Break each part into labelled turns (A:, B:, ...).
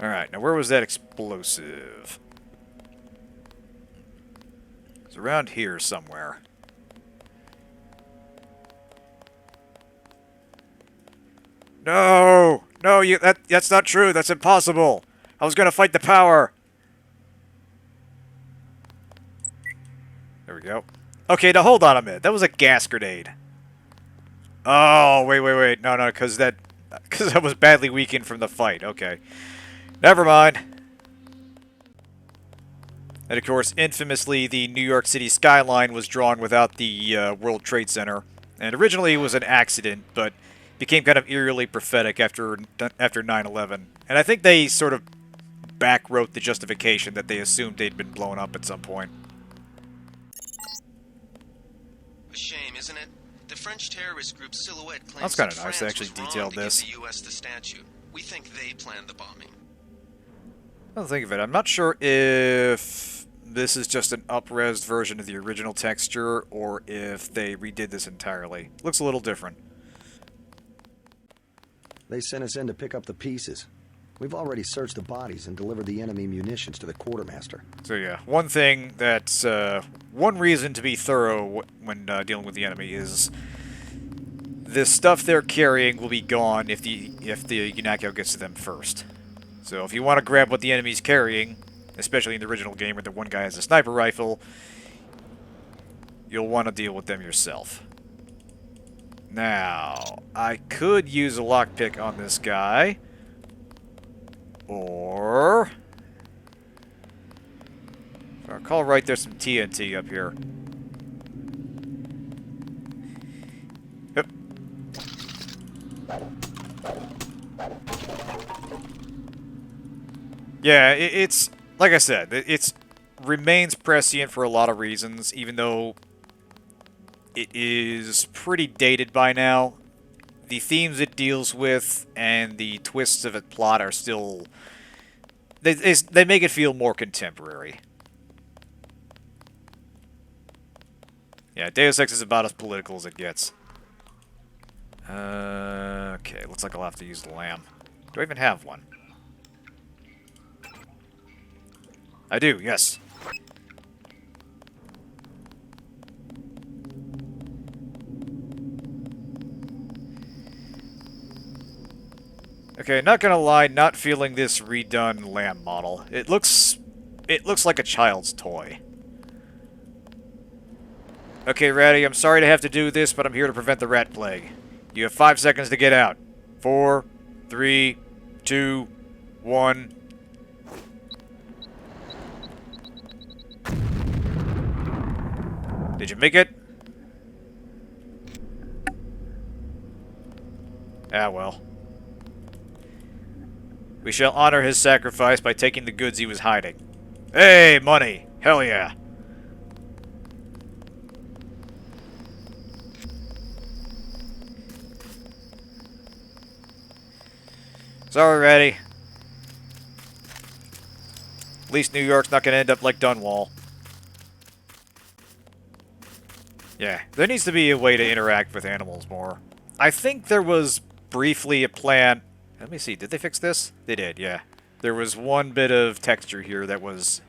A: Alright, now where was that explosive? It's around here somewhere. No! No, that's not true. That's impossible. I was gonna fight the power. There we go. Okay, now hold on a minute. That was a gas grenade. Oh, wait. No, because I was badly weakened from the fight. Okay. Never mind. And of course, infamously, the New York City skyline was drawn without the World Trade Center. And originally it was an accident, but became kind of eerily prophetic after 9/11. And I think they sort of backwrote the justification that they assumed they'd been blown up at some point.
B: A shame, isn't it? The French terrorist group Silhouette claims
A: That's kind of
B: that
A: nice.
B: France
A: They actually
B: was wrong
A: detailed
B: to give
A: this.
B: the U.S. the statue. We think they planned the bombing.
A: I'll think of it. I'm not sure if this is just an up-res version of the original texture or if they redid this entirely. Looks a little different.
C: They sent us in to pick up the pieces. We've already searched the bodies and delivered the enemy munitions to the quartermaster.
A: So yeah, one thing that's one reason to be thorough when dealing with the enemy is the stuff they're carrying will be gone if the UNATCO gets to them first. So if you want to grab what the enemy's carrying, especially in the original game where the one guy has a sniper rifle, you'll want to deal with them yourself. Now, I could use a lockpick on this guy. Or... if I recall right, there's some TNT up here. Yep. Yeah, it's... like I said, it's remains prescient for a lot of reasons, even though it is pretty dated by now. The themes it deals with and the twists of its plot are still... They make it feel more contemporary. Yeah, Deus Ex is about as political as it gets. Okay, looks like I'll have to use the lamb. Do I even have one? I do, yes. Okay, not gonna lie, not feeling this redone lamb model. It looks like a child's toy. Okay, Ratty, I'm sorry to have to do this, but I'm here to prevent the rat plague. You have 5 seconds to get out. 4, 3, 2, 1. Did you make it? Ah, well. We shall honor his sacrifice by taking the goods he was hiding. Hey, money! Hell yeah! Sorry, Ratty. At least New York's not gonna end up like Dunwall. Yeah, there needs to be a way to interact with animals more. I think there was briefly a plan... let me see, did they fix this? They did, yeah. There was one bit of texture here that was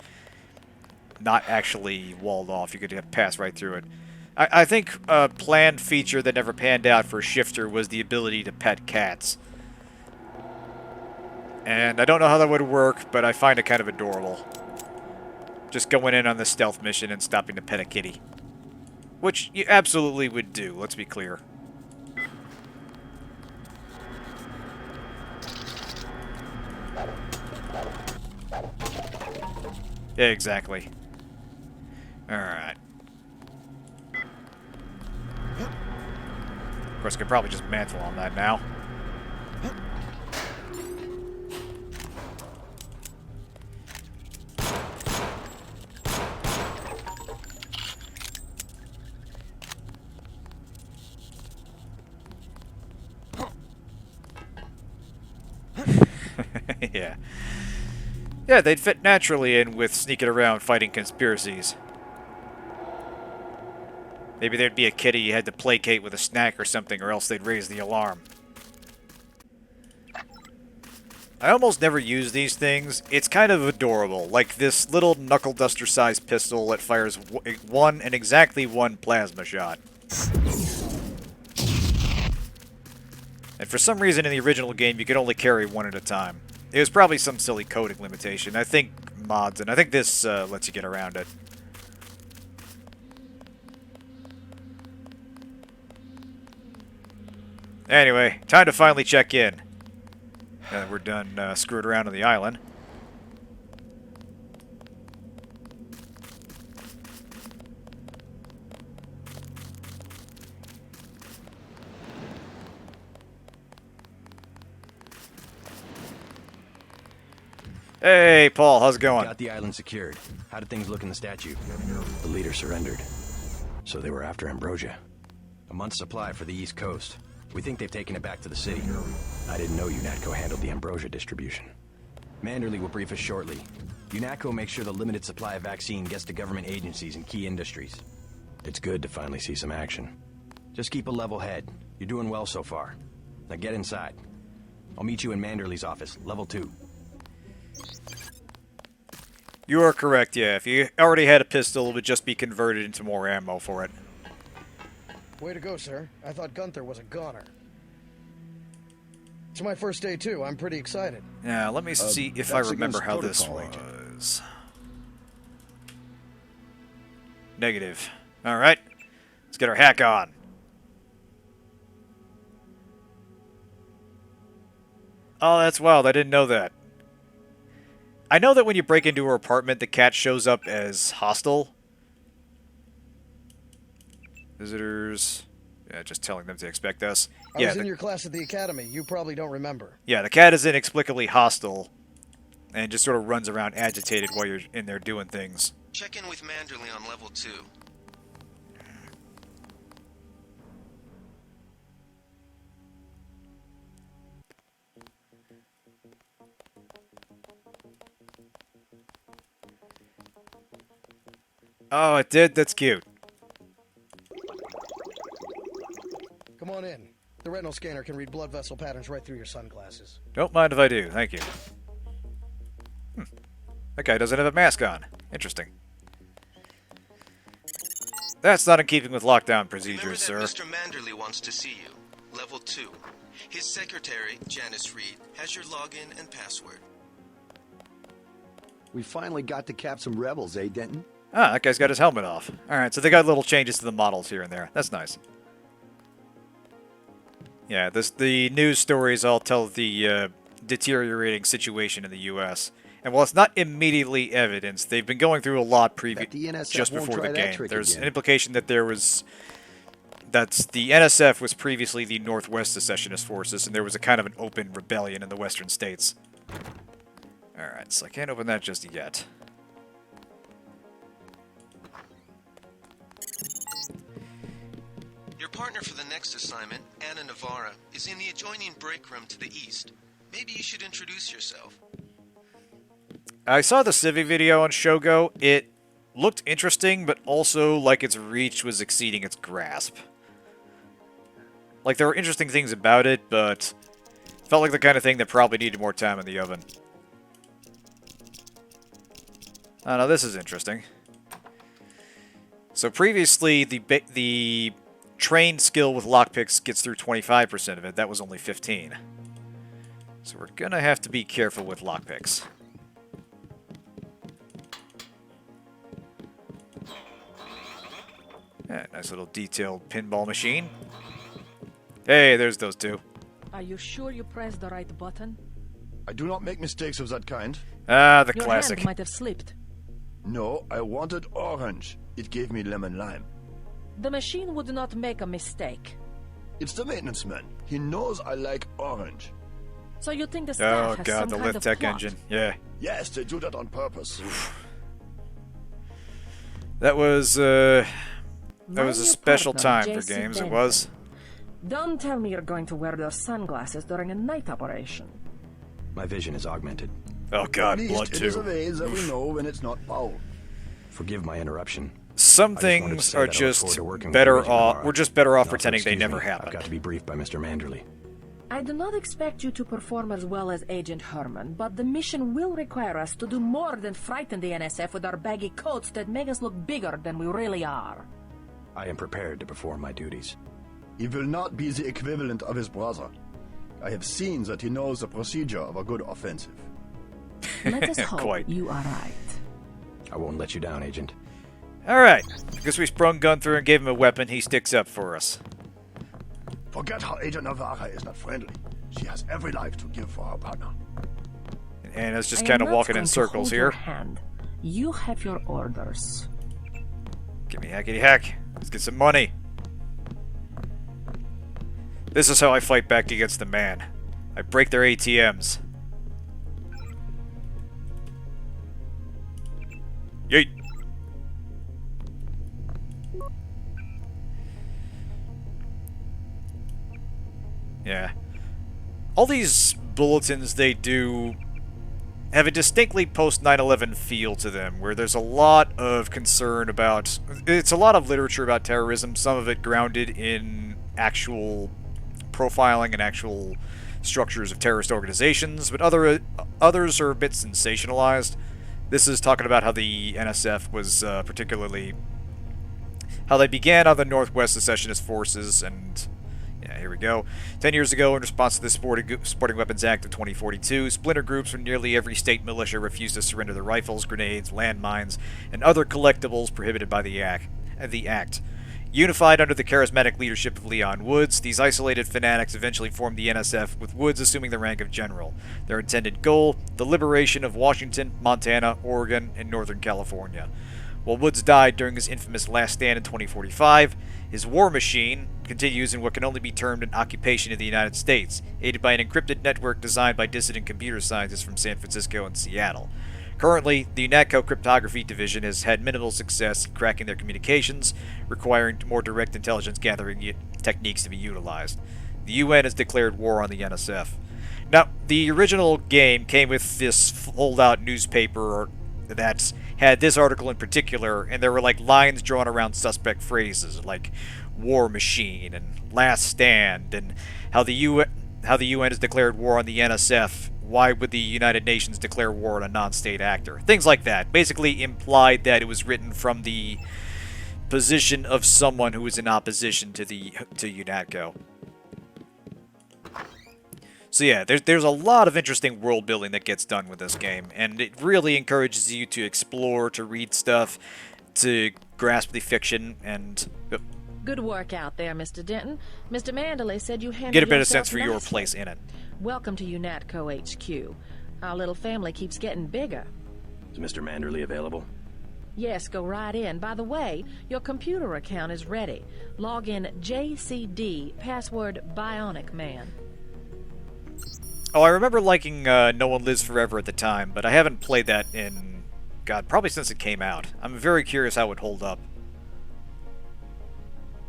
A: not actually walled off. You could pass right through it. I think a planned feature that never panned out for Shifter was the ability to pet cats. And I don't know how that would work, but I find it kind of adorable. Just going in on the stealth mission and stopping to pet a kitty. Which you absolutely would do, let's be clear. Yeah, exactly. Alright. Of course, I could probably just mantle on that now. Yeah. Yeah, they'd fit naturally in with sneaking around fighting conspiracies. Maybe there'd be a kitty you had to placate with a snack or something, or else they'd raise the alarm. I almost never use these things. It's kind of adorable. Like this little knuckle duster sized pistol that fires exactly one plasma shot. And for some reason in the original game you could only carry one at a time. It was probably some silly coding limitation. I think mods, and I think this lets you get around it. Anyway, time to finally check in. We're done screwing around on the island. Hey, Paul, how's it going?
D: Got the island secured. How did things look in the statue? The leader surrendered. So they were after Ambrosia. A month's supply for the East Coast. We think they've taken it back to the city. I didn't know UNATCO handled the Ambrosia distribution. Manderley will brief us shortly. UNATCO makes sure the limited supply of vaccine gets to government agencies and key industries. It's good to finally see some action. Just keep a level head. You're doing well so far. Now get inside. I'll meet you in Manderley's office, level 2.
A: You are correct, yeah. If you already had a pistol, it would just be converted into more ammo for it.
E: Way to go, sir. I thought Gunther was a goner. It's my first day, too. I'm pretty excited.
A: Yeah, let me see if I remember how this
C: protocol,
A: was. Negative. Alright. Let's get our hack on. Oh, that's wild. I didn't know that. I know that when you break into her apartment, the cat shows up as hostile. Visitors. Yeah, just telling them to expect us.
E: I was in your class at the academy. You probably don't remember.
A: Yeah, the cat is inexplicably hostile and just sort of runs around agitated while you're in there doing things.
B: Check in with Manderley on level 2.
A: Oh, it did? That's cute.
E: Come on in. The retinal scanner can read blood vessel patterns right through your sunglasses.
A: Don't mind if I do. Thank you. That guy doesn't have a mask on. Interesting. That's not in keeping with lockdown procedures, sir.
B: Remember that Mr. Manderley wants to see you. Level 2. His secretary, Janice Reed, has your login and password.
C: We finally got to cap some rebels, eh, Denton?
A: Ah, that guy's got his helmet off. Alright, so they got little changes to the models here and there. That's nice. Yeah, the news stories all tell the deteriorating situation in the U.S. And while it's not immediately evidenced, they've been going through a lot just before the game. There's an implication that the NSF was previously the Northwest Secessionist Forces, and there was a kind of an open rebellion in the western states. Alright, so I can't open that just yet.
B: Your partner for the next assignment, Anna Navarra, is in the adjoining break room to the east. Maybe you should introduce yourself.
A: I saw the Civi video on Shogo. It looked interesting, but also like its reach was exceeding its grasp. Like, there were interesting things about it, but felt like the kind of thing that probably needed more time in the oven. Oh, no, this is interesting. So previously, the trained skill with lockpicks gets through 25% of it. That was only 15. So we're gonna have to be careful with lockpicks. Yeah, nice little detailed pinball machine. Hey, there's those two.
F: Are you sure you pressed the right button?
G: I do not make mistakes of that kind.
A: Ah, the
F: Your
A: classic.
F: hand might have slipped.
G: No, I wanted orange. It gave me lemon lime.
F: The machine would not make a mistake.
G: It's the maintenance man. He knows I like orange.
F: So you think the staff
A: Oh
F: has
A: god,
F: some
A: the
F: kind
A: lift
F: of
A: tech
F: plot?
A: engine. Yeah.
G: Yes, they do that on purpose.
A: That was a
F: My new
A: special
F: partner,
A: time for
F: JC
A: games, it
F: Denton.
A: was.
F: Don't tell me you're going to wear those sunglasses during a night operation.
D: My vision is augmented.
A: Oh god,
G: At
A: blood
G: least it is a
A: too.
G: way that we know when it's not foul.
D: Forgive my interruption.
A: Some
D: I just wanted to
A: things
D: say
A: are
D: that I look
A: just
D: forward to working with
A: better
D: Rosie
A: off.
D: tomorrow.
A: We're just better off
D: Now,
A: pretending they
D: excuse
A: never
D: me, I've got
A: happened.
D: to be briefed by Mr. Manderley.
F: I do not expect you to perform as well as Agent Herman, but the mission will require us to do more than frighten the NSF with our baggy coats that make us look bigger than we really are.
D: I am prepared to perform my duties.
G: He will not be the equivalent of his brother. I have seen that he knows the procedure of a good offensive.
F: Let us hope
A: Quite.
F: you are right.
D: I won't let you down, Agent.
A: Alright. Because we sprung Gunther and gave him a weapon, he sticks up for us.
G: Forget how Agent Navarra is not friendly. She has every life to give for her partner.
A: And it's just
F: I am
A: kind of
F: not
A: walking
F: going
A: in
F: to
A: circles
F: hold
A: here.
F: your hand. You have your orders.
A: Give me hackety hack. Let's get some money. This is how I fight back against the man. I break their ATMs. Yeet. Yeah. All these bulletins they do have a distinctly post 9/11 feel to them, where there's a lot of concern about... It's a lot of literature about terrorism, some of it grounded in actual profiling and actual structures of terrorist organizations, but others are a bit sensationalized. This is talking about how the NSF was particularly... how they began on the Northwest Secessionist Forces, and... yeah, here we go. 10 years ago, in response to the Sporting Weapons Act of 2042, splinter groups from nearly every state militia refused to surrender their rifles, grenades, landmines, and other collectibles prohibited by the act. Unified under the charismatic leadership of Leon Woods, these isolated fanatics eventually formed the NSF, with Woods assuming the rank of general. Their intended goal, the liberation of Washington, Montana, Oregon, and Northern California. While Woods died during his infamous last stand in 2045, his war machine continues in what can only be termed an occupation of the United States, aided by an encrypted network designed by dissident computer scientists from San Francisco and Seattle. Currently, the UNATCO Cryptography Division has had minimal success in cracking their communications, requiring more direct intelligence gathering techniques to be utilized. The UN has declared war on the NSF. Now, the original game came with this fold-out newspaper that had this article in particular, and there were like lines drawn around suspect phrases like war machine and last stand, and how the UN has declared war on the NSF. Why would the United Nations declare war on a non-state actor? Things like that. Basically implied that it was written from the position of someone who was in opposition to UNATCO. So yeah, there's a lot of interesting world building that gets done with this game, and it really encourages you to explore, to read stuff, to grasp the fiction, and
F: Good work out there, Mr. Denton. Mr. Manderley said you handled
A: get a bit of
F: yourself
A: sense for your
F: nicely.
A: place in it.
F: Welcome to UNATCO HQ. Our little family keeps getting bigger.
D: Is Mr. Manderley available?
F: Yes, go right in. By the way, your computer account is ready. Log in JCD, password Bionic Man.
A: Oh, I remember liking No One Lives Forever at the time, but I haven't played that in, God, probably since it came out. I'm very curious how it would hold up.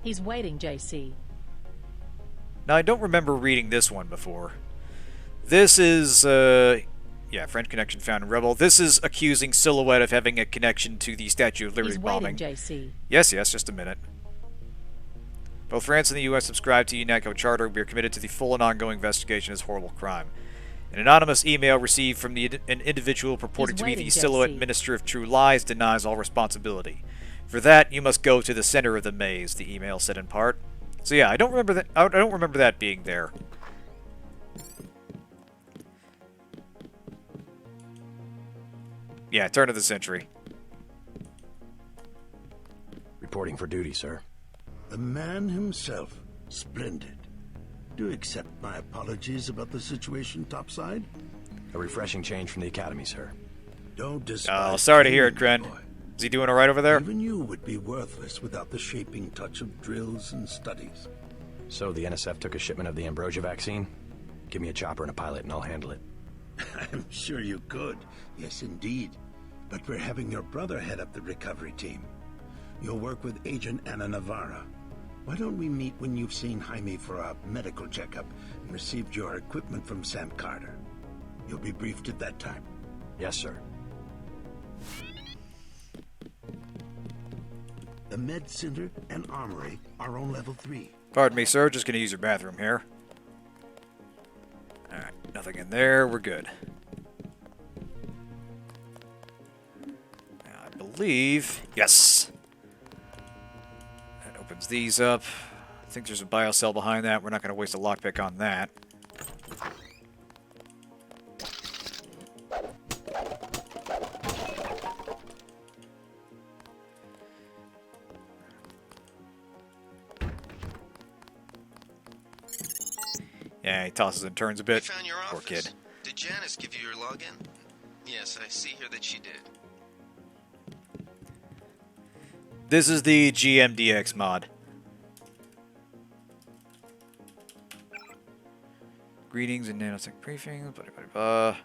F: He's waiting, JC.
A: Now, I don't remember reading this one before. This is, yeah, French connection found in Rebel. This is accusing Silhouette of having a connection to the Statue of Liberty
F: He's
A: bombing.
F: waiting, JC.
A: Yes, just a minute. Both France and the U.S. subscribe to UNATCO Charter. We are committed to the full and ongoing investigation of this horrible crime. An anonymous email received from an individual purporting to be the Silhouette Minister of True Lies denies all responsibility. For that, you must go to the center of the maze, the email said in part. So yeah, I don't remember that. I don't remember that being there. Yeah, turn of the century.
D: Reporting for duty, sir.
H: The man himself. Splendid. Do accept my apologies about the situation topside?
D: A refreshing change from the academy, sir.
H: Don't despise...
A: Oh, sorry to hear it,
H: training,
A: Kren.
H: boy.
A: Is he doing alright over there?
H: Even you would be worthless without the shaping touch of drills and studies.
D: So the NSF took a shipment of the Ambrosia vaccine? Give me a chopper and a pilot and I'll handle it.
H: I'm sure you could. Yes, indeed. But we're having your brother head up the recovery team. You'll work with Agent Anna Navarra. Why don't we meet when you've seen Jaime for a medical checkup and received your equipment from Sam Carter? You'll be briefed at that time.
D: Yes, sir.
H: The Med Center and Armory are on level 3.
A: Pardon me, sir. Just gonna use your bathroom here. Nothing in there. We're good. Now, I believe... Yes! That opens these up. I think there's a biocell behind that. We're not going to waste a lockpick on that. Yeah, he tosses and turns a bit.
B: We found your
A: Poor
B: office.
A: kid.
B: Did Janice give you your login? Yes, I see here that she did.
A: This is the GMDX mod. Greetings and nanotech briefing. Blah, blah, blah.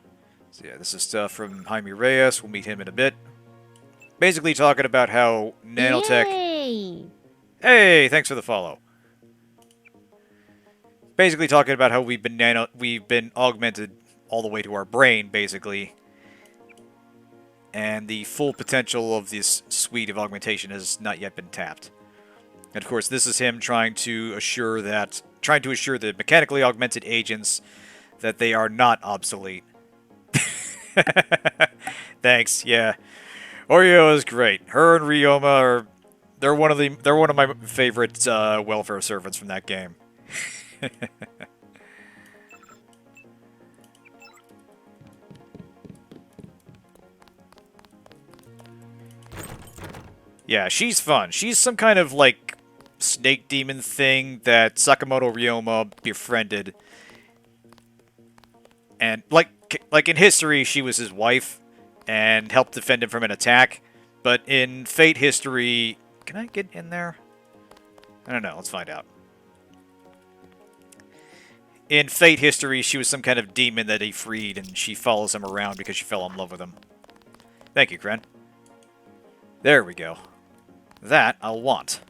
A: So yeah, this is stuff from Jaime Reyes. We'll meet him in a bit. Basically talking about how nanotech...
I: Yay!
A: Hey, thanks for the follow. Basically talking about how we've been augmented all the way to our brain, basically. And the full potential of this suite of augmentation has not yet been tapped. And of course, this is him trying to assure the mechanically augmented agents that they are not obsolete. Thanks, yeah. Oreo is great. Her and Ryoma are they're one of my favorite welfare servants from that game. Yeah, she's fun. She's some kind of, like, snake demon thing that Sakamoto Ryoma befriended. And, like in history, she was his wife and helped defend him from an attack. But in Fate history... Can I get in there? I don't know. Let's find out. In Fate history, she was some kind of demon that he freed, and she follows him around because she fell in love with him. Thank you, Kren. There we go. That I'll want.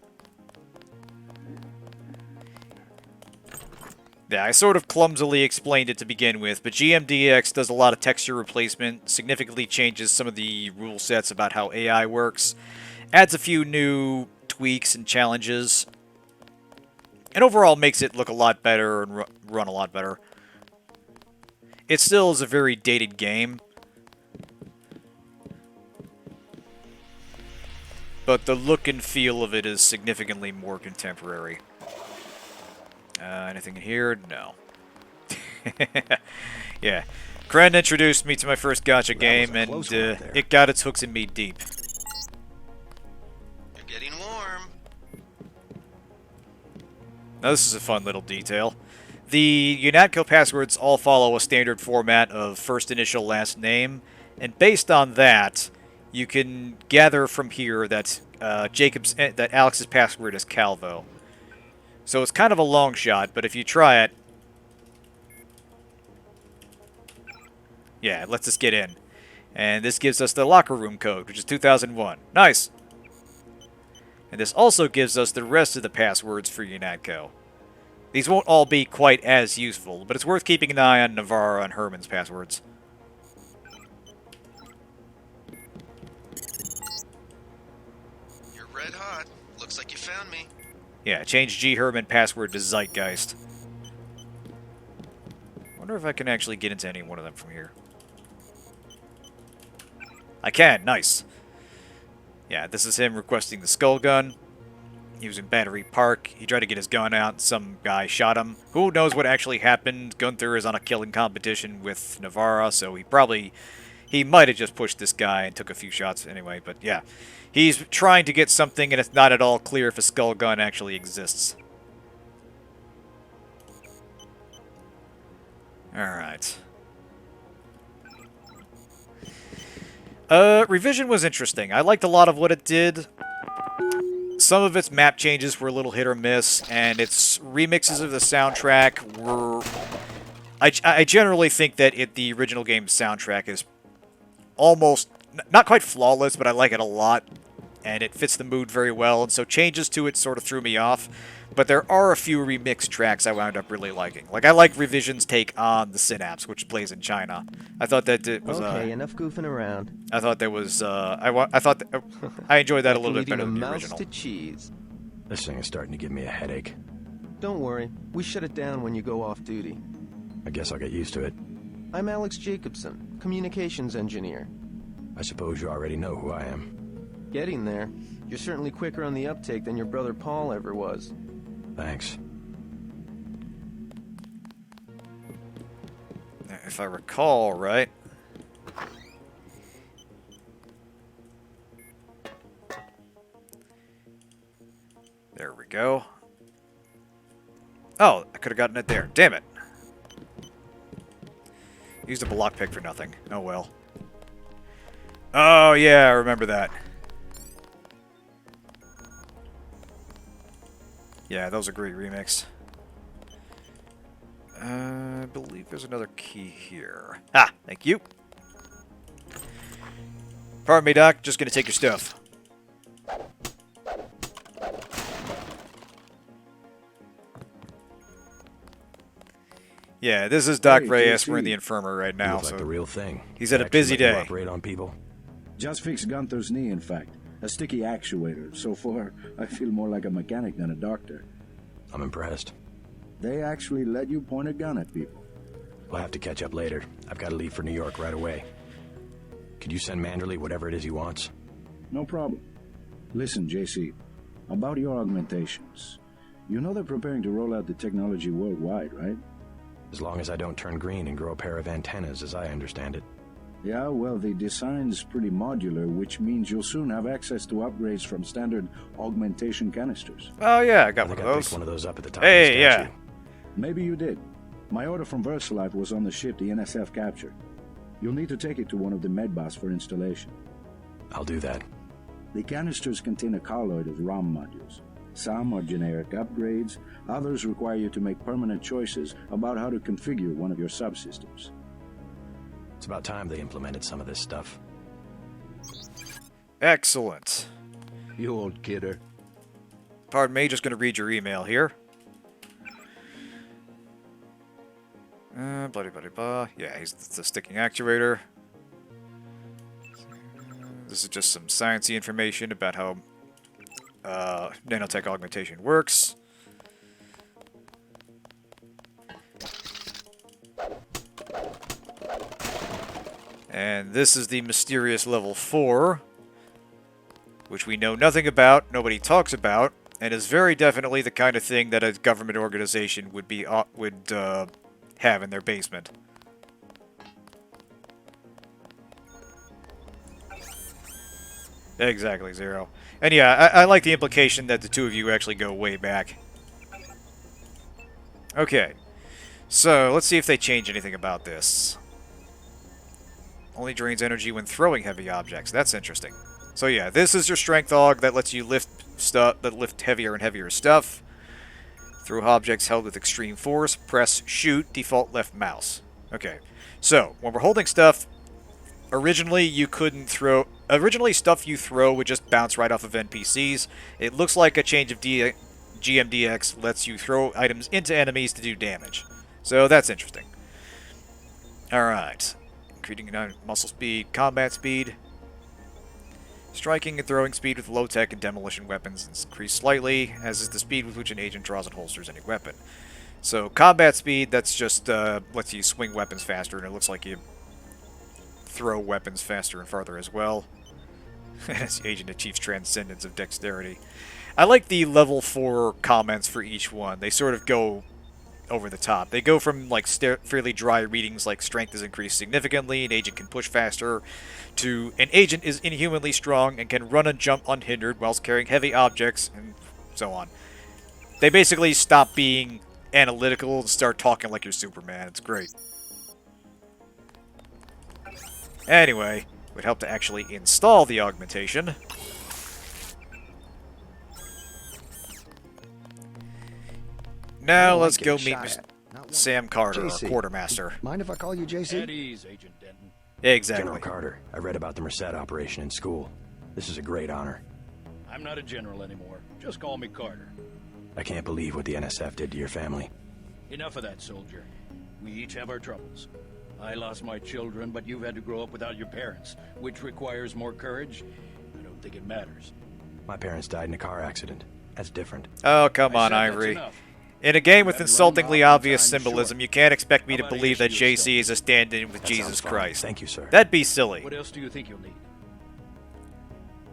A: Yeah, I sort of clumsily explained it to begin with, but GMDX does a lot of texture replacement, significantly changes some of the rule sets about how AI works, adds a few new tweaks and challenges, and overall makes it look a lot better and run a lot better. It still is a very dated game, but the look and feel of it is significantly more contemporary. Anything in here? No. Yeah. Kren introduced me to my first gacha game, and it got its hooks in me deep.
B: You're getting warm.
A: Now this is a fun little detail. The UNATCO passwords all follow a standard format of first initial, last name, and based on that, you can gather from here that that Alex's password is Calvo. So it's kind of a long shot, but if you try it... Yeah, it lets us get in. And this gives us the locker room code, which is 2001. Nice! And this also gives us the rest of the passwords for UNATCO. These won't all be quite as useful, but it's worth keeping an eye on Navarra and Herman's passwords.
B: You're red hot. Looks like you found me.
A: Yeah, change G. Herman password to Zeitgeist. Wonder if I can actually get into any one of them from here. I can, nice. Yeah, this is him requesting the skull gun. He was in Battery Park. He tried to get his gun out. Some guy shot him. Who knows what actually happened? Gunther is on a killing competition with Navarra, so he might have just pushed this guy and took a few shots anyway, but yeah. He's trying to get something, and it's not at all clear if a skull gun actually exists. Alright. Revision was interesting. I liked a lot of what it did. Some of its map changes were a little hit or miss, and its remixes of the soundtrack were... I generally think that the original game's soundtrack is almost... not quite flawless, but I like it a lot, and it fits the mood very well, and so changes to it sort of threw me off. But there are a few remixed tracks I wound up really liking. Like, I like Revision's take on the Synapse, which plays in China. I thought that it was...
J: Okay, enough goofing around.
A: I thought that was... I enjoyed that a little bit better than the original.
J: To cheese.
D: This thing is starting to give me a headache.
J: Don't worry, we shut it down when you go off duty.
D: I guess I'll get used to it.
J: I'm Alex Jacobson, communications engineer.
D: I suppose you already know who I am.
J: Getting there. You're certainly quicker on the uptake than your brother Paul ever was.
D: Thanks.
A: If I recall right. There we go. Oh, I could have gotten it there. Damn it. Used up a lockpick for nothing. Oh well. Oh yeah, I remember that. Yeah, that was a great remix. I believe there's another key here. Ah, thank you. Pardon me, Doc. Just gonna take your stuff. Yeah, this is Doc
G: Hey,
A: Reyes.
G: JC.
A: We're in the infirmary right now.
D: Looks like
A: So
D: the real thing.
A: he's had a
D: Actually
A: busy
D: let you
A: day.
D: Operate on people.
G: Just fixed Gunther's knee, in fact. A sticky actuator. So far, I feel more like a mechanic than a doctor.
D: I'm impressed.
G: They actually let you point a gun at people.
D: We'll have to catch up later. I've got to leave for New York right away. Could you send Manderley whatever it is he wants?
G: No problem. Listen, JC, about your augmentations. You know they're preparing to roll out the technology worldwide, right?
D: As long as I don't turn green and grow a pair of antennas, as I understand it.
G: Yeah, well, the design's pretty modular, which means you'll soon have access to upgrades from standard augmentation canisters.
A: Oh yeah, I got
D: I
A: one
D: think
A: of
D: I
A: those.
D: picked one of those up at the top
A: Hey,
D: of the
A: yeah.
D: statue.
G: Maybe you did. My order from VersaLife was on the ship the NSF captured. You'll need to take it to one of the medbots for installation.
D: I'll do that.
G: The canisters contain a colloid of ROM modules. Some are generic upgrades, others require you to make permanent choices about how to configure one of your subsystems.
D: It's about time they implemented some of this stuff.
A: Excellent.
H: You old kidder.
A: Pardon me, just going to read your email here. Bloody bloody blah. Yeah, he's the sticking actuator. This is just some sciencey information about how nanotech augmentation works. And this is the mysterious level 4, which we know nothing about, nobody talks about, and is very definitely the kind of thing that a government organization would have in their basement. Exactly, Zero. And yeah, I like the implication that the two of you actually go way back. Okay. So, let's see if they change anything about this. Only drains energy when throwing heavy objects. That's interesting. So yeah, this is your strength aug that lets you lift heavier and heavier stuff. Throw objects held with extreme force. Press shoot, default left mouse. Okay. So, when we're holding stuff, originally you couldn't throw... Originally, stuff you throw would just bounce right off of NPCs. It looks like a change of GMDX lets you throw items into enemies to do damage. So that's interesting. Alright. Increasing muscle speed, combat speed. Striking and throwing speed with low-tech and demolition weapons is increased slightly, as is the speed with which an agent draws and holsters any weapon. So combat speed, that's just lets you swing weapons faster, and it looks like you throw weapons faster and farther as well. As the agent achieves transcendence of dexterity. I like the level 4 comments for each one. They sort of go over the top. They go from like fairly dry readings like strength is increased significantly, an agent can push faster, to an agent is inhumanly strong and can run and jump unhindered whilst carrying heavy objects, and so on. They basically stop being analytical and start talking like you're Superman. It's great. Anyway, it would help to actually install the augmentation. Now let's go meet Sam Carter, our
C: JC.
A: quartermaster.
C: Mind if I call you JC?
I: At ease, Agent Denton.
A: Exactly.
D: General Carter, I read about the Merced operation in school. This is a great honor.
I: I'm not a general anymore. Just call me Carter.
D: I can't believe what the NSF did to your family.
I: Enough of that, soldier. We each have our troubles. I lost my children, but you've had to grow up without your parents, which requires more courage. I don't think it matters.
D: My parents died in a car accident. That's different.
A: Oh, come
I: I
A: on,
I: said that's
A: Ivory.
I: enough.
A: In a game with
I: Have you
A: insultingly
I: run off in
A: obvious
I: time
A: symbolism,
I: short?
A: you can't expect me
I: How
A: to
I: about I
A: believe that
I: issue a
A: JC is a stand-in with
D: That
A: Jesus
D: sounds fine.
A: Christ.
D: Thank you, sir.
A: That'd be silly.
I: What else do you think you'll need?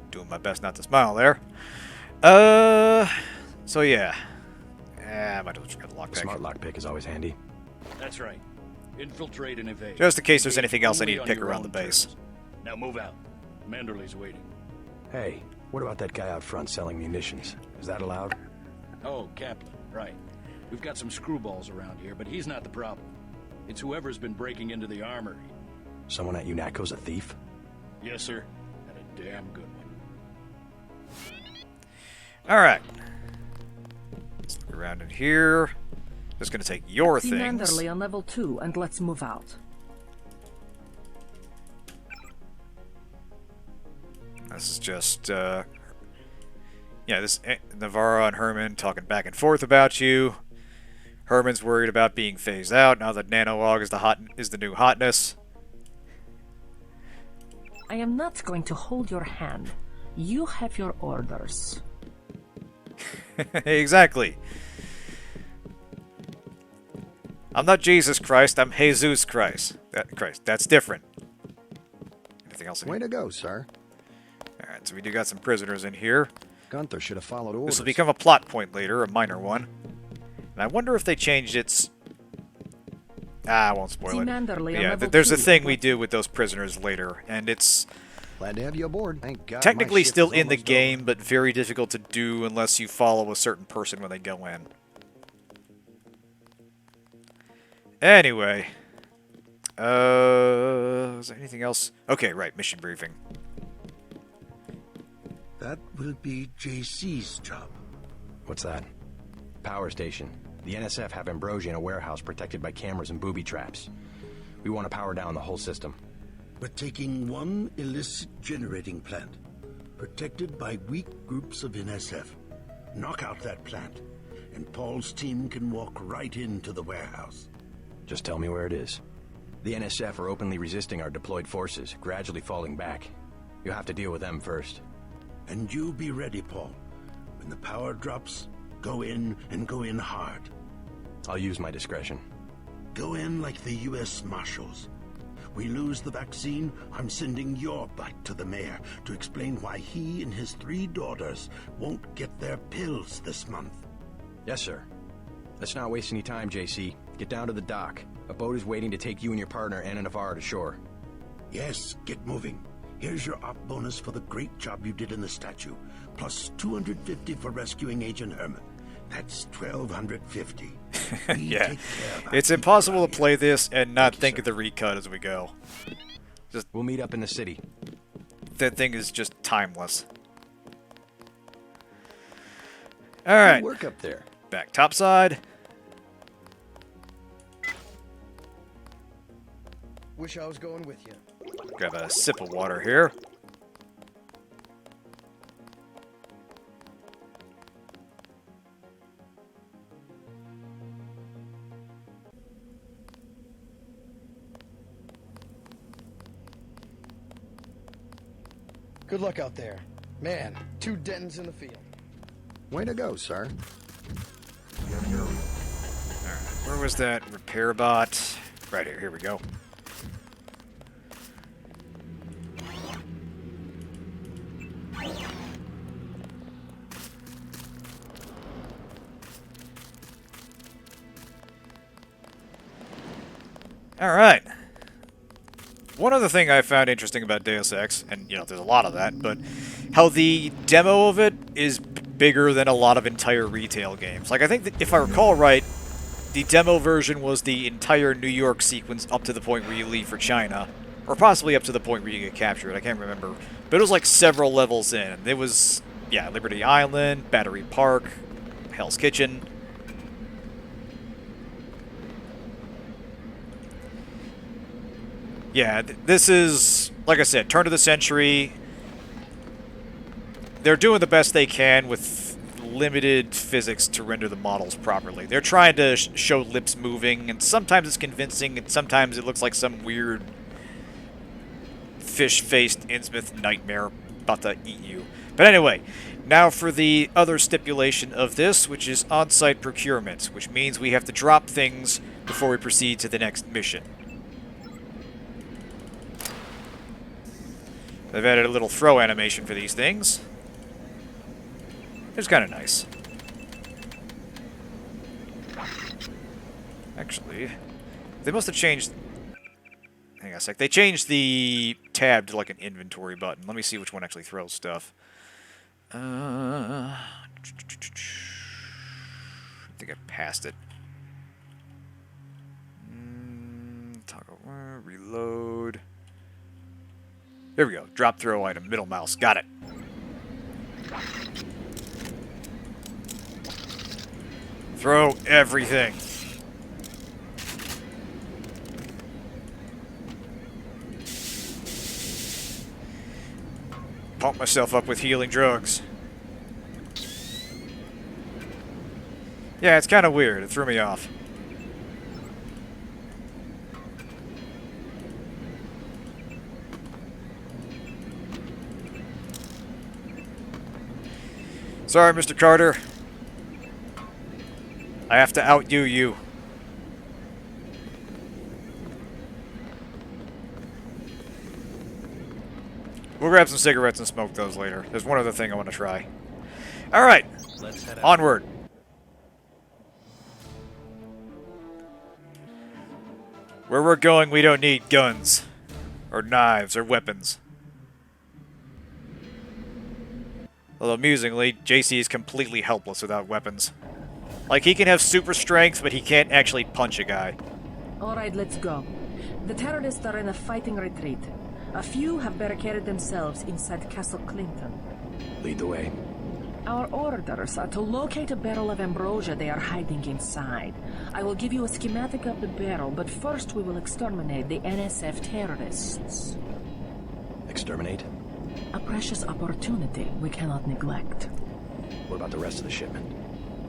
A: Doing my best not to smile there. So yeah. I might as well just grab the
D: A
A: lockpick.
D: smart lockpick is always handy.
I: That's right. Infiltrate and evade.
A: Just in case there's
I: Engage
A: anything else I
I: only
A: need to
I: on
A: pick
I: your
A: around the
I: own
A: base.
I: terms. Now move out. Manderley's waiting.
D: Hey, what about that guy out front selling munitions? Is that allowed?
I: Oh, Kaplan, right. We've got some screwballs around here, but he's not the problem. It's whoever's been breaking into the armory.
D: Someone at UNATCO's a thief?
I: Yes, sir. And a damn good one.
A: Alright. Let's look around in here. Just gonna take your
F: See
A: things.
F: Manderley on level 2, and let's move out.
A: This is just, yeah, this Navarro and Herman talking back and forth about you. Herman's worried about being phased out now that Nanolog is the new hotness.
F: I am not going to hold your hand. You have your orders.
A: Exactly. I'm not Jesus Christ, I'm Jesus Christ. That's different. Anything else?
C: Way to go, sir.
A: Alright, so we do got some prisoners in here.
C: Gunther should have followed orders.
A: This will become a plot point later, a minor one. And I wonder if they changed its... I won't spoil
F: See
A: it.
F: Manderley on
A: Yeah,
F: level
A: there's a
F: 2.
A: thing we do with those prisoners later, and it's
C: Glad to have you aboard. Thank God.
A: technically
C: my shift
A: still
C: is
A: in the
C: almost
A: game,
C: over.
A: but very difficult to do unless you follow a certain person when they go in. Anyway. Is there anything else? Okay, right, mission briefing.
H: That will be JC's job.
D: What's that? Power station. The NSF have Ambrosia in a warehouse protected by cameras and booby traps. We want to power down the whole system.
H: We're taking one illicit generating plant, protected by weak groups of NSF. Knock out that plant, and Paul's team can walk right into the warehouse.
D: Just tell me where it is. The NSF are openly resisting our deployed forces, gradually falling back. You'll have to deal with them first.
H: And you be ready, Paul. When the power drops, go in and go in hard.
D: I'll use my discretion.
H: Go in like the U.S. Marshals. We lose the vaccine, I'm sending your butt to the mayor to explain why he and his 3 daughters won't get their pills this month.
D: Yes, sir. Let's not waste any time, JC. Get down to the dock. A boat is waiting to take you and your partner, Anna Navarro, to shore.
H: Yes, get moving. Here's your op bonus for the great job you did in the statue, plus 250 for rescuing Agent Herman. That's 1,250.
A: Yeah, it's impossible to play this and not think of the recut as we go.
D: We'll meet up in the city.
A: That thing is just timeless. Alright,
C: Good work up there.
A: back topside.
E: Wish I was going with you.
A: Grab a sip of water here.
E: Good luck out there. Man, 2 Dentons in the field.
C: Way to go, sir.
A: Where was that repair bot? Right here. Here we go. All right. One other thing I found interesting about Deus Ex, and there's a lot of that, but how the demo of it is bigger than a lot of entire retail games. Like, I think that if I recall right, the demo version was the entire New York sequence up to the point where you leave for China, or possibly up to the point where you get captured. I can't remember, but it was like several levels in. It was, yeah, Liberty Island, Battery Park, Hell's Kitchen. Yeah, this is, like I said, turn of the century. They're doing the best they can with limited physics to render the models properly. They're trying to show lips moving, and sometimes it's convincing, and sometimes it looks like some weird fish-faced Innsmouth nightmare about to eat you. But anyway, now for the other stipulation of this, which is on-site procurement, which means we have to drop things before we proceed to the next mission. I've added a little throw animation for these things. It's kind of nice. Actually, they must have changed... Hang on a sec. They changed the tab to like an inventory button. Let me see which one actually throws stuff. I think I passed it. Toggle, reload. There we go. Drop throw item, middle mouse. Got it. Throw everything. Pump myself up with healing drugs. Yeah, it's kind of weird. It threw me off. Sorry, Mr. Carter. I have to outdo you. We'll grab some cigarettes and smoke those later. There's one other thing I want to try. Alright, onward. Where we're going, we don't need guns. Or knives, or weapons. Although, amusingly, JC is completely helpless without weapons. Like, he can have super strength, but he can't actually punch a guy.
F: Alright, let's go. The terrorists are in a fighting retreat. A few have barricaded themselves inside Castle Clinton.
D: Lead the way.
F: Our orders are to locate a barrel of ambrosia they are hiding inside. I will give you a schematic of the barrel, but first we will exterminate the NSF terrorists.
D: Exterminate?
F: A precious opportunity we cannot neglect.
D: What about the rest of the shipment?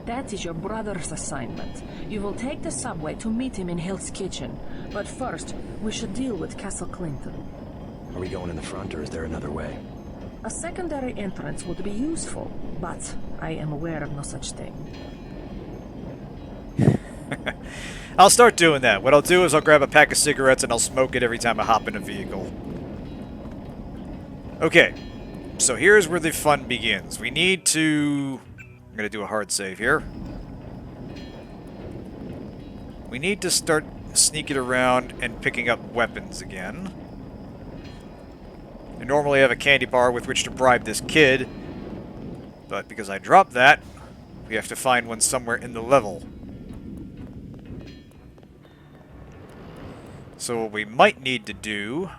F: That is your brother's assignment. You will take the subway to meet him in Hill's Kitchen. But first, we should deal with Castle Clinton.
D: Are we going in the front, or is there another way?
F: A secondary entrance would be useful, but I am aware of no such thing.
A: I'll start doing that. What I'll do is I'll grab a pack of cigarettes and I'll smoke it every time I hop in a vehicle. Okay, so here's where the fun begins. We need to... I'm going to do a hard save here. We need to start sneaking around and picking up weapons again. I normally have a candy bar with which to bribe this kid, but because I dropped that, we have to find one somewhere in the level. So what we might need to do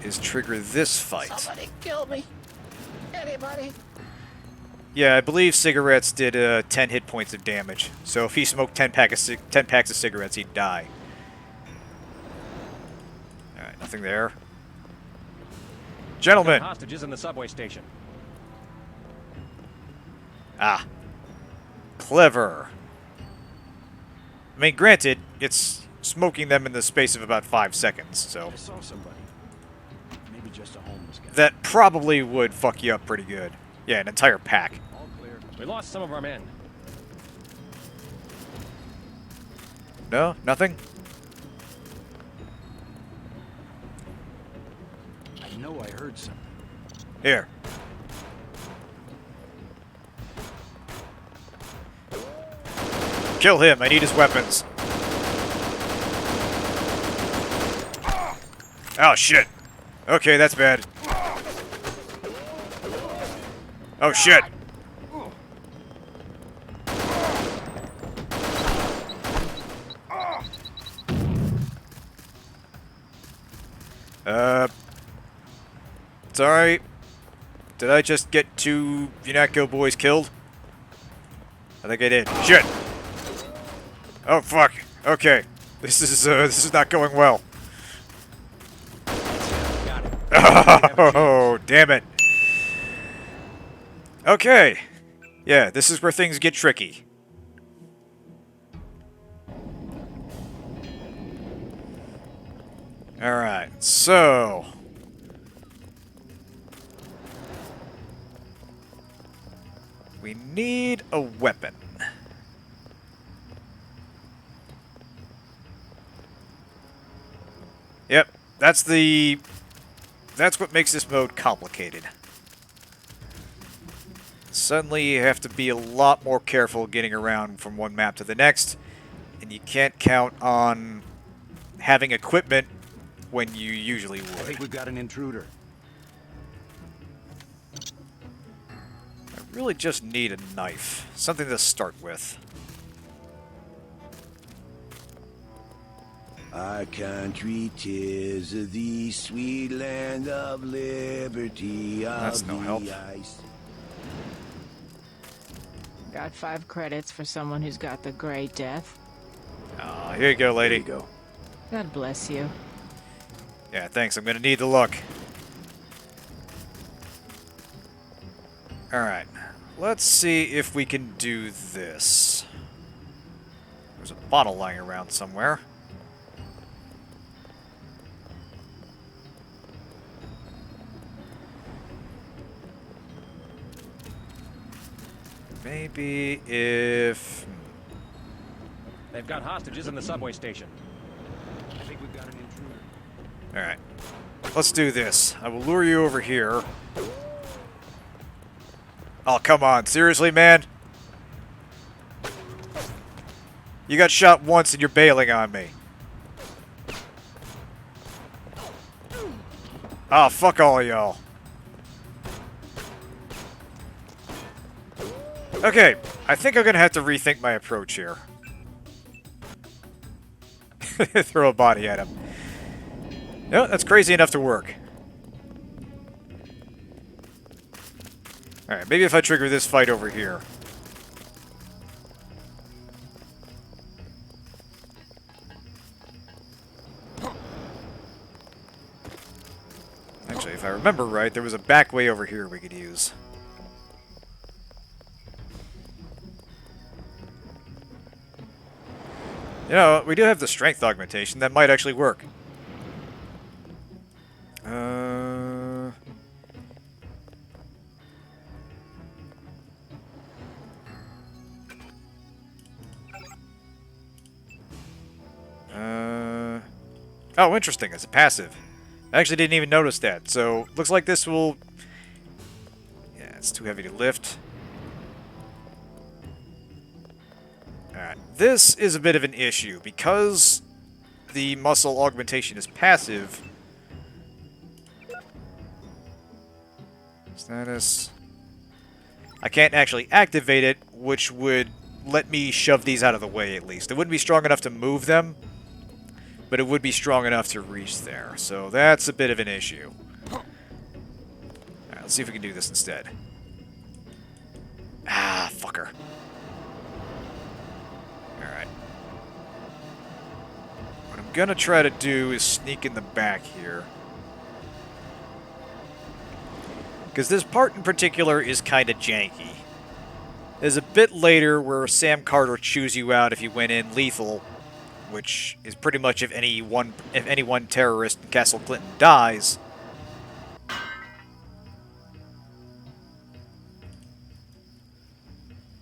A: is trigger this fight.
K: Somebody kill me. Anybody?
A: Yeah, I believe cigarettes did 10 hit points of damage. So if he smoked 10 packs of cigarettes, he'd die. Alright, nothing there. Gentlemen!
L: Hostages in the subway station.
A: Ah. Clever. I mean, granted, it's smoking them in the space of about 5 seconds, so...
I: I saw somebody. Maybe just a homeless guy.
A: That probably would fuck you up pretty good. Yeah, an entire pack.
L: All clear. We lost some of our men.
A: No? Nothing?
I: I know I heard something.
A: Here. Kill him. I need his weapons. Oh, shit. Okay, that's bad. Oh, shit. Sorry. Did I just get 2 UNATCO boys killed? I think I did. Shit. Oh, fuck. Okay. This is not going well. Oh, damn it. Okay. Yeah, this is where things get tricky. Alright, so... We need a weapon. Yep, that's what makes this mode complicated. Suddenly you have to be a lot more careful getting around from one map to the next, and you can't count on having equipment when you usually would.
G: I think we've got an intruder.
A: I really just need a knife. Something to start with.
M: Our country 'tis the sweet land of liberty.
A: That's no help.
N: Got 5 credits for someone who's got the Grey Death.
A: Oh, here you go, lady.
M: Here you go.
N: God bless you.
A: Yeah, thanks. I'm gonna need the luck. Alright. Let's see if we can do this. There's a bottle lying around somewhere. Maybe if...
L: They've got hostages in the subway station.
G: I think we've got an intruder.
A: Alright. Let's do this. I will lure you over here. Oh, come on. Seriously, man? You got shot once and you're bailing on me. Oh, fuck all of y'all. Okay, I think I'm gonna have to rethink my approach here. Throw a body at him. No, that's crazy enough to work. Alright, maybe if I trigger this fight over here. Actually, if I remember right, there was a back way over here we could use. You know, we do have the strength augmentation. That might actually work. Oh, interesting. It's a passive. I actually didn't even notice that. So, looks like this will... Yeah, it's too heavy to lift. Alright, this is a bit of an issue. Because the muscle augmentation is passive... Status... I can't actually activate it, which would let me shove these out of the way at least. It wouldn't be strong enough to move them, but it would be strong enough to reach there. So that's a bit of an issue. Alright, let's see if we can do this instead. Ah, fucker. Alright. What I'm gonna try to do is sneak in the back here. Because this part in particular is kind of janky. There's a bit later where Sam Carter chews you out if you went in lethal, which is pretty much if any one terrorist in Castle Clinton dies.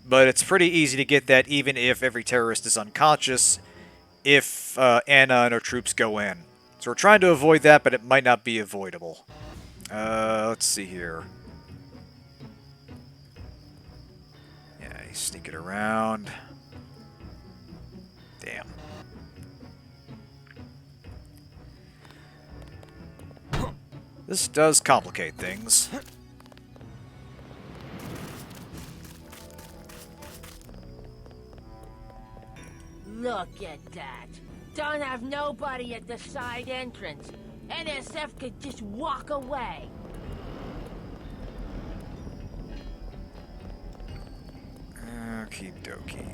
A: But it's pretty easy to get that even if every terrorist is unconscious, if Anna and her troops go in. So we're trying to avoid that, but it might not be avoidable. Let's see here. Yeah, you sneak it around. Damn. This does complicate things.
F: Look at that. Don't have nobody at the side entrance. NSF could just walk away.
A: Okie dokie.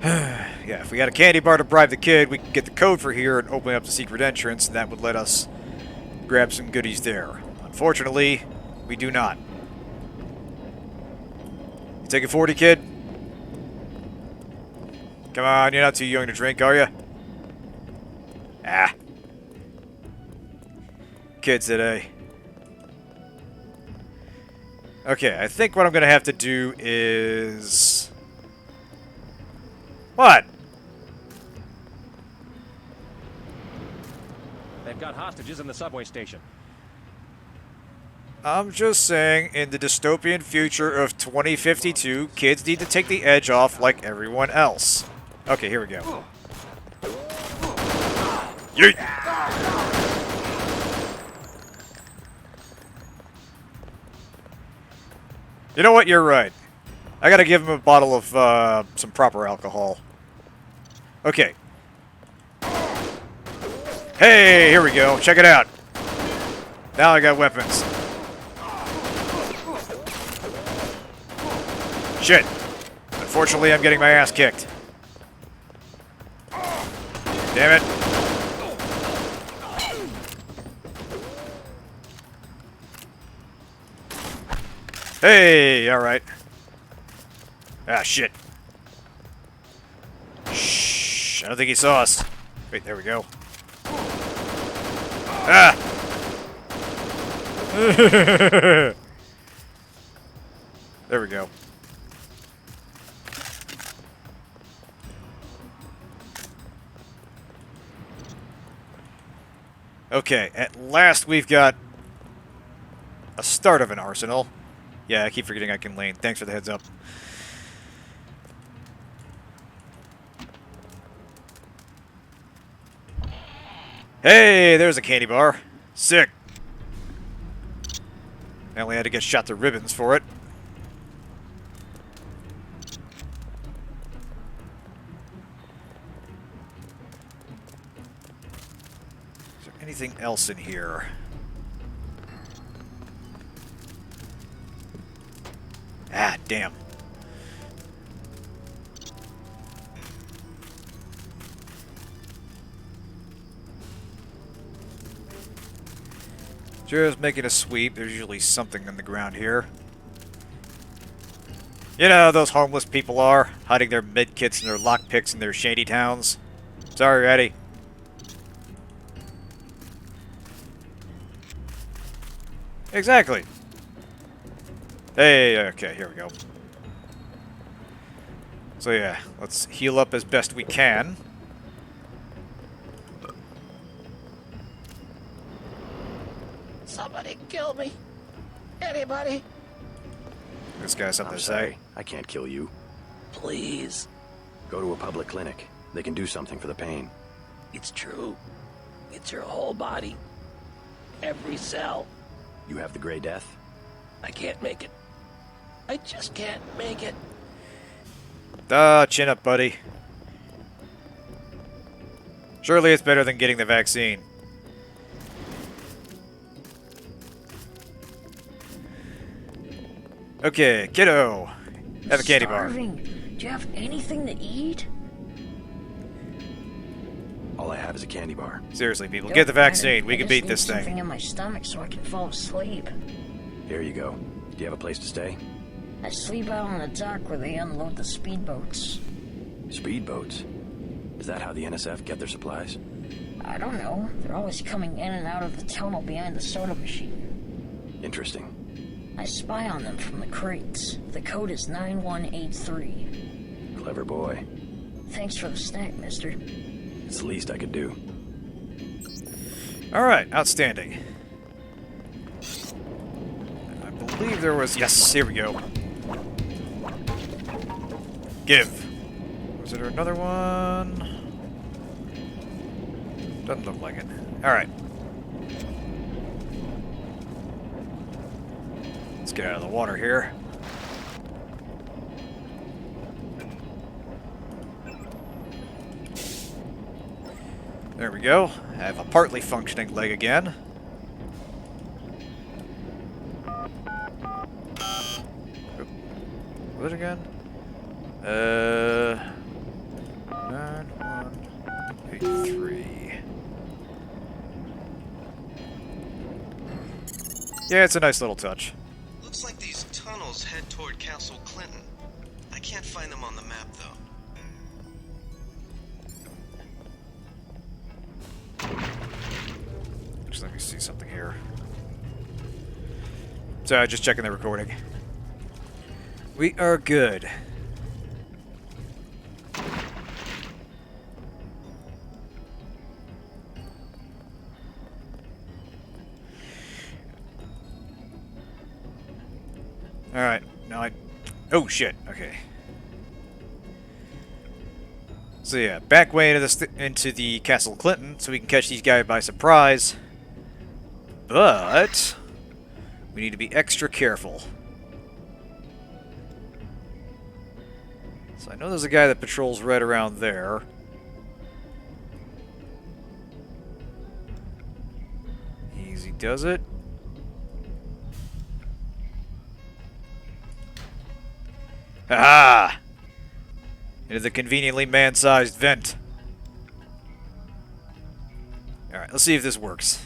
A: Yeah, if we had a candy bar to bribe the kid, we could get the code for here and open up the secret entrance, and that would let us grab some goodies there. Unfortunately, we do not. You taking 40, kid? Come on, you're not too young to drink, are you? Ah. Kids today. Okay, I think what I'm gonna have to do is... What?
L: They've got hostages in the subway station.
A: I'm just saying, in the dystopian future of 2052, kids need to take the edge off like everyone else. Okay, here we go. Yeet! You know what? You're right. I gotta give him a bottle of some proper alcohol. Okay. Hey, here we go. Check it out. Now I got weapons. Shit. Unfortunately, I'm getting my ass kicked. Damn it. Hey, alright. Ah, shit. Shh, I don't think he saw us. Wait, there we go. Ah! There we go. Okay, at last we've got a start of an arsenal. Yeah, I keep forgetting I can lane. Thanks for the heads up. Hey, there's a candy bar. Sick. I only had to get shot to ribbons for it. Is there anything else in here? Ah, damn. Just making a sweep. There's usually something on the ground here. You know, those homeless people are, hiding their medkits and their lockpicks in their shady towns. Sorry, Eddie. Exactly. Hey, okay, here we go. So yeah, let's heal up as best we can.
K: Somebody kill me. Anybody?
A: This guy's something
D: I'm
A: to
D: sorry.
A: say.
D: I can't kill you.
K: Please.
D: Go to a public clinic. They can do something for the pain.
K: It's true. It's your whole body. Every cell.
D: You have the Gray Death?
K: I can't make it. I just can't make it.
A: Chin up, buddy. Surely it's better than getting the vaccine. Okay, kiddo. Have a candy bar.
F: Starving. Do you have anything to eat?
D: All I have is a candy bar.
A: Seriously, people, get the vaccine. We can beat this
F: Something
A: thing.
F: in my stomach so I can fall asleep.
D: Here you go. Do you have a place to stay?
F: I sleep out on the dock where they unload the speedboats.
D: Speedboats? Is that how the NSF get their supplies?
F: I don't know. They're always coming in and out of the tunnel behind the soda machine.
D: Interesting.
F: I spy on them from the crates. The code is 9183.
D: Clever boy.
F: Thanks for the snack, mister.
D: It's the least I could do.
A: Alright, outstanding. I believe there was... Yes, here we go. Give. Was there another one? Doesn't look like it. Alright. Let's get out of the water here. There we go. I have a partly functioning leg again. Oop. What again? 9183. Yeah, it's a nice little touch.
B: Looks like these tunnels head toward Castle Clinton. I can't find them on the map, though.
A: Just let me see something here. So, just checking the recording. We are good. Alright, now I... Oh, shit. Okay. So yeah, back way into the Castle Clinton, so we can catch these guys by surprise. But... we need to be extra careful. So I know there's a guy that patrols right around there. Easy does it. Ah! Into the conveniently man-sized vent. Alright, let's see if this works.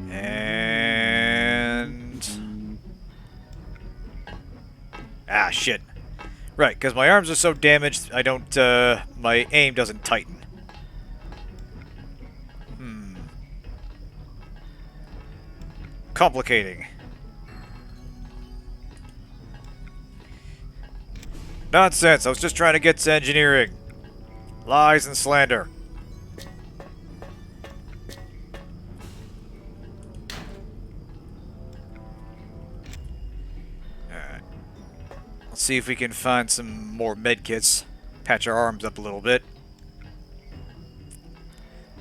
A: And... ah, shit. Right, because my arms are so damaged, I don't, my aim doesn't tighten. Complicating. Nonsense, I was just trying to get to engineering. Lies and slander. Alright. Let's see if we can find some more medkits. Patch our arms up a little bit.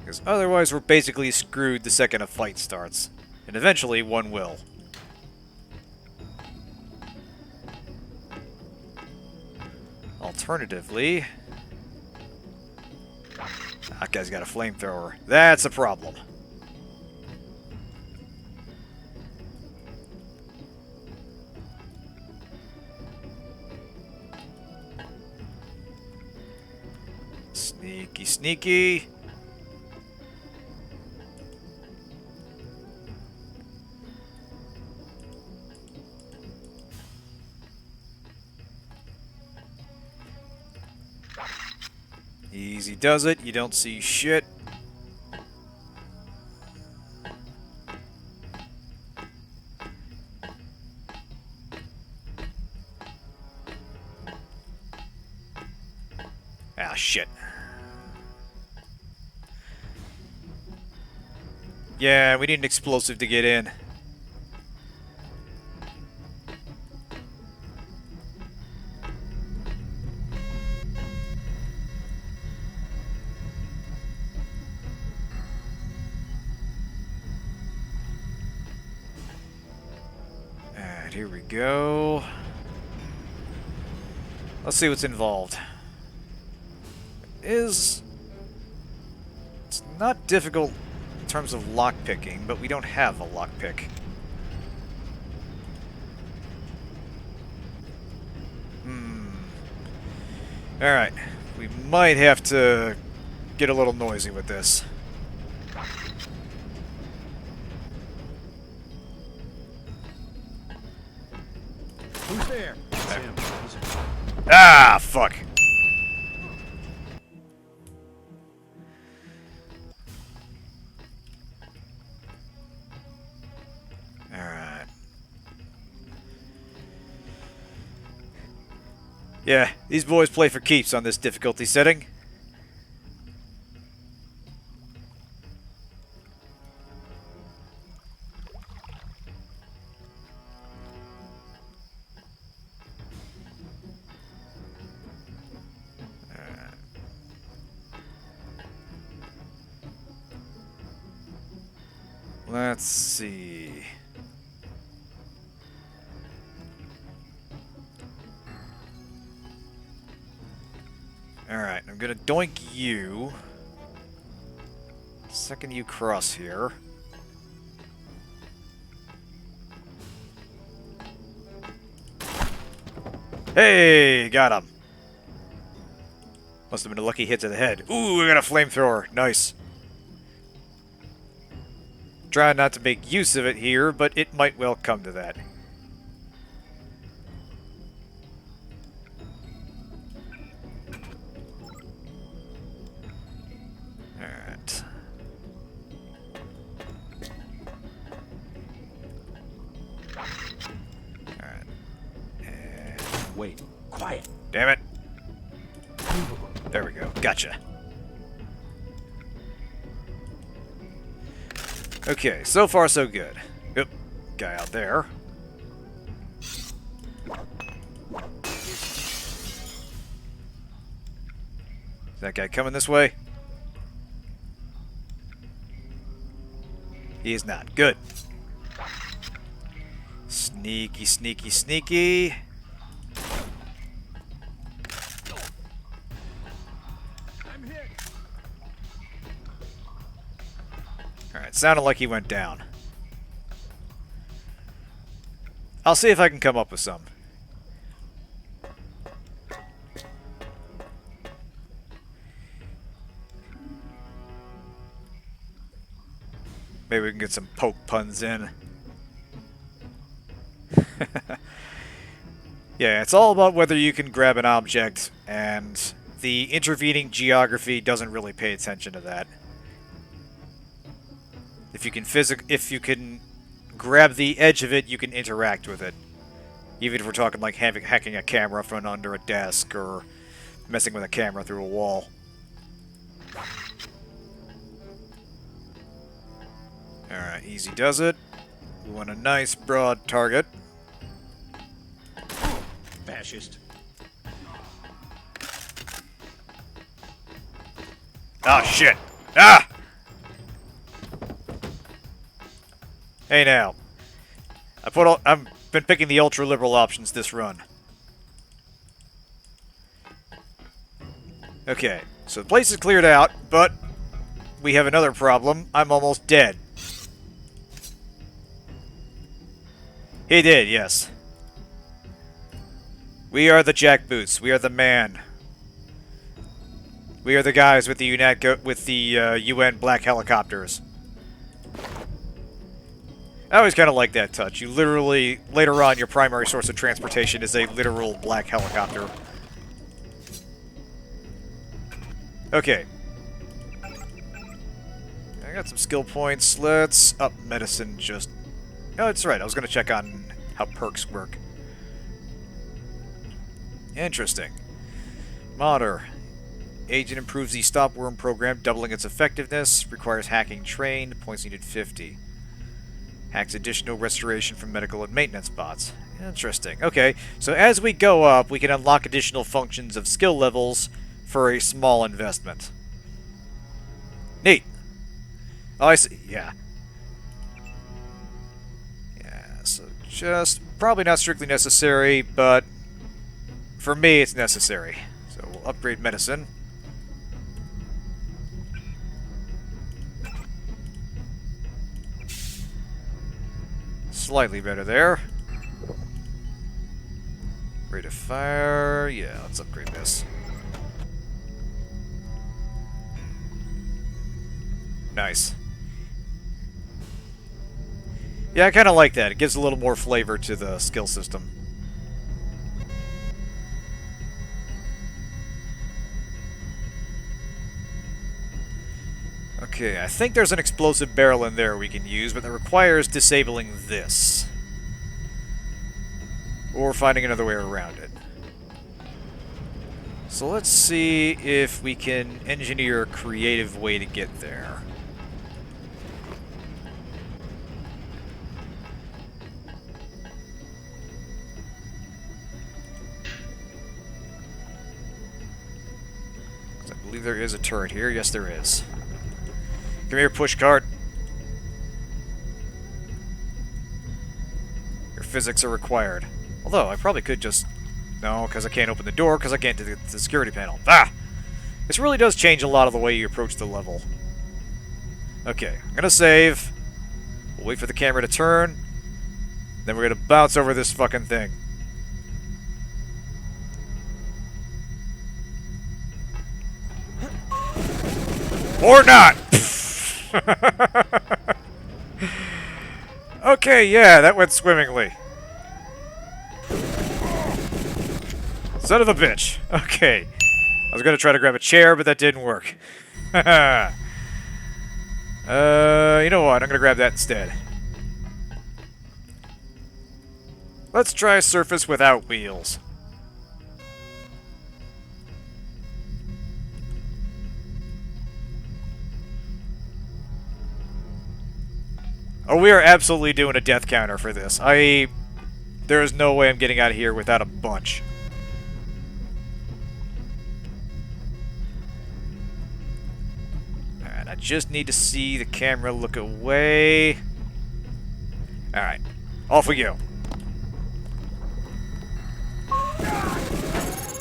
A: Because otherwise we're basically screwed the second a fight starts. And eventually, one will. Alternatively... that guy's got a flamethrower. That's a problem. Sneaky, sneaky. Easy does it. You don't see shit. Ah, shit. Yeah, we need an explosive to get in. Alright, here we go. Let's see what's involved. It's not difficult in terms of lockpicking, but we don't have a lockpick. Alright, we might have to get a little noisy with this.
I: Who's there?
A: Ah, fuck. Alright. Yeah, these boys play for keeps on this difficulty setting. Let's see. Alright, I'm gonna doink you. Second you cross here. Hey, got him. Must have been a lucky hit to the head. Ooh, I got a flamethrower. Nice. Trying not to make use of it here, but it might well come to that. Alright.
L: wait. Quiet.
A: Damn it. There we go. Gotcha. Okay, so far so good. Yep. Guy out there. Is that guy coming this way? He is not. Good. Sneaky, sneaky, sneaky. Alright, sounded like he went down. I'll see if I can come up with some. Maybe we can get some poke puns in. Yeah, it's all about whether you can grab an object, and the intervening geography doesn't really pay attention to that. If you can grab the edge of it, you can interact with it. Even if we're talking like hacking a camera from under a desk or messing with a camera through a wall. Alright, easy does it. We want a nice broad target.
I: Fascist.
A: Ah, shit! Ah! Hey now. I've been picking the ultra-liberal options this run. Okay, so the place is cleared out, but we have another problem. I'm almost dead. He did, yes. We are the jackboots. We are the man. We are the guys with the UNATCO, with the UN black helicopters. I always kind of like that touch. You literally, later on, your primary source of transportation is a literal black helicopter. Okay. I got some skill points. Let's up medicine just... Oh, that's right. I was going to check on how perks work. Interesting. Modder. Agent improves the stop worm program, doubling its effectiveness. Requires hacking trained. Points needed 50. Hacks additional restoration from medical and maintenance bots. Interesting. Okay, so as we go up, we can unlock additional functions of skill levels for a small investment. Neat. Oh, I see. Yeah. Yeah, so just probably not strictly necessary, but for me it's necessary. So we'll upgrade medicine. Slightly better there. Rate of fire. Yeah, let's upgrade this. Nice. Yeah, I kind of like that. It gives a little more flavor to the skill system. Okay, I think there's an explosive barrel in there we can use, but that requires disabling this. Or finding another way around it. So let's see if we can engineer a creative way to get there. I believe there is a turret here. Yes, there is. Come here, pushcart. Your physics are required. Although, I probably could just... No, because I can't open the door, because I can't do the security panel. Ah! This really does change a lot of the way you approach the level. Okay, I'm gonna save. We'll wait for the camera to turn. Then we're gonna bounce over this fucking thing. Or not! Okay, yeah, that went swimmingly. Son of a bitch. Okay. I was gonna try to grab a chair, but that didn't work. You know what? I'm gonna grab that instead. Let's try a surface without wheels. Oh, we are absolutely doing a death counter for this. There is no way I'm getting out of here without a bunch. Alright, I just need to see the camera look away. Alright, off we go.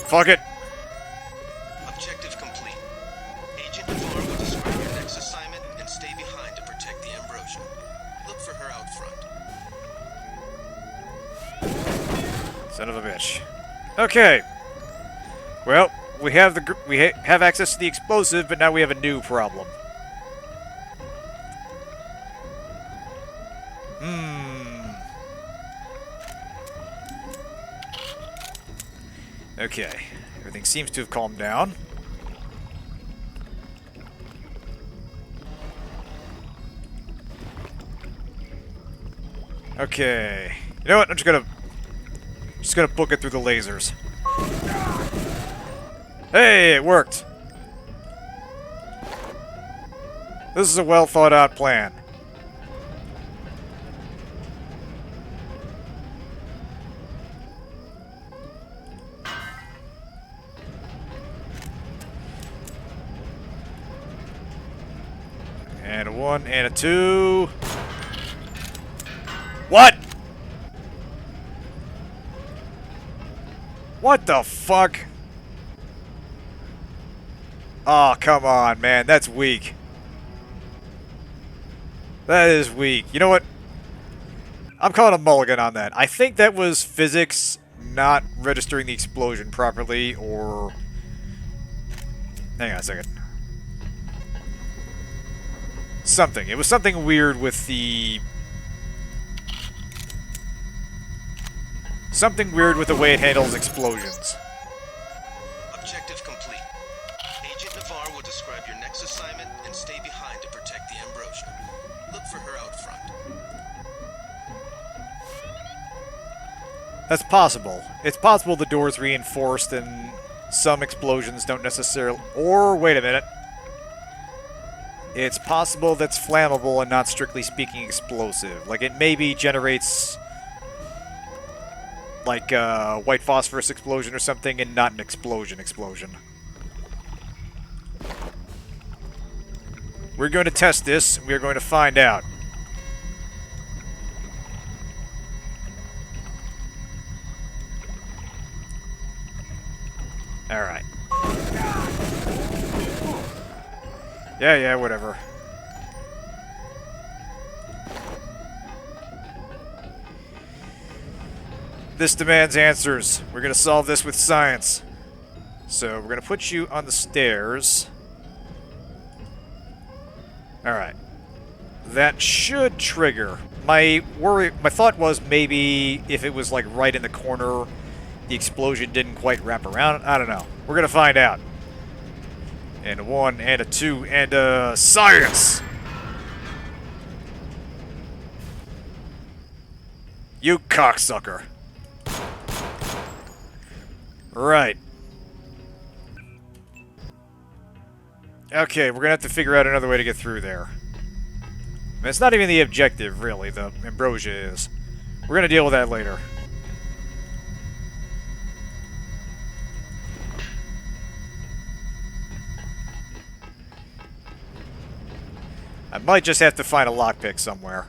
A: Fuck it.
B: Objective complete. Agent Navarre will describe your next assignment and stay behind to protect the Ambrosia. Look for her out front.
A: Son of a bitch. Okay. Well, we have have access to the explosive, but now we have a new problem. Okay. Everything seems to have calmed down. Okay. You know what? I'm just gonna book it through the lasers. Hey, it worked. This is a well thought out plan. And a 1 and a 2. What? What the fuck? Oh, come on, man. That's weak. That is weak. You know what? I'm calling a mulligan on that. I think that was physics not registering the explosion properly, or... Hang on a second. Something. It was something weird with the... Something weird with the way it handles explosions.
B: Objective complete. Agent Navarre will describe your next assignment and stay behind to protect the Ambrosia. Look for her out front.
A: That's possible. It's possible the door's reinforced and some explosions don't necessarily... Or, wait a minute. It's possible that's flammable and not strictly speaking explosive. Like, it maybe generates... like a white phosphorus explosion or something, and not an explosion. We're going to test this, and we're going to find out. Alright. Yeah, whatever. This demands answers. We're gonna solve this with science. So, we're gonna put you on the stairs. Alright. That should trigger. My thought was maybe if it was like right in the corner, the explosion didn't quite wrap around. I don't know. We're gonna find out. And a 1, and a 2, and a... Science! You cocksucker. Right. Okay, we're gonna have to figure out another way to get through there. I mean, it's not even the objective, really, the Ambrosia is. We're gonna deal with that later. I might just have to find a lockpick somewhere.